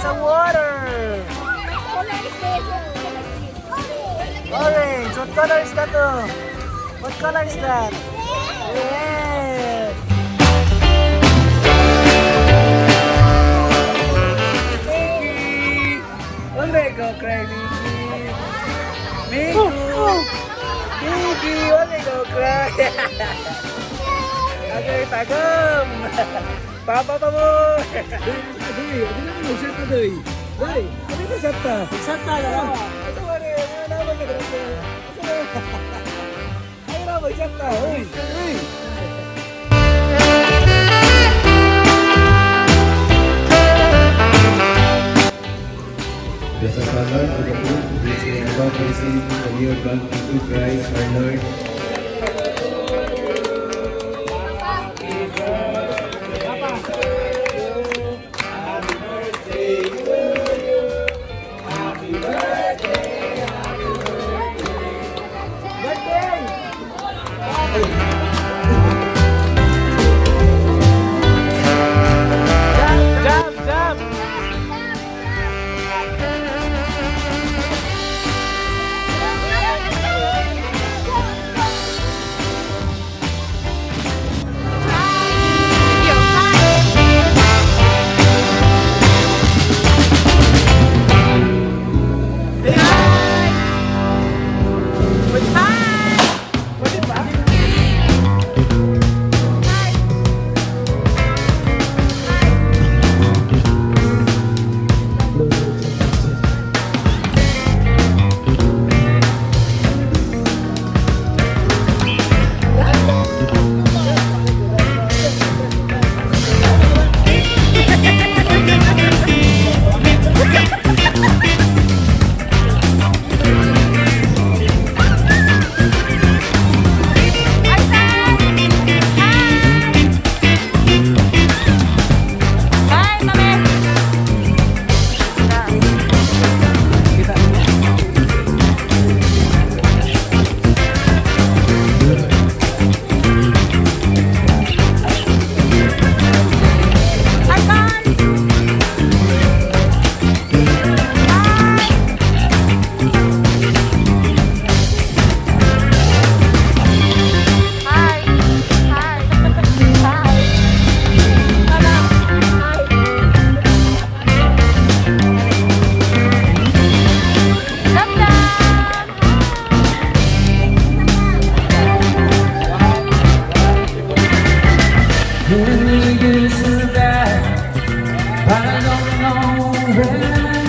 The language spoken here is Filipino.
It's a water. Orange. What color is that? What color is that? Red. Mickey. Oh my God, cry Mickey. Mickey. Mickey. Oh my God, cry. Okay, tagam. Papa pa mo. Dali, ano na mo shot na dali. Dali, ano na shot ta? Shot ta na. Ito ba rin, ano naman na grasa. Ay na mo shot ta. Uy, uy. Blessed are Lord, for the food which we have about received from your blood into Christ our Lord. Jump, jump. When we used to ride, I don't know where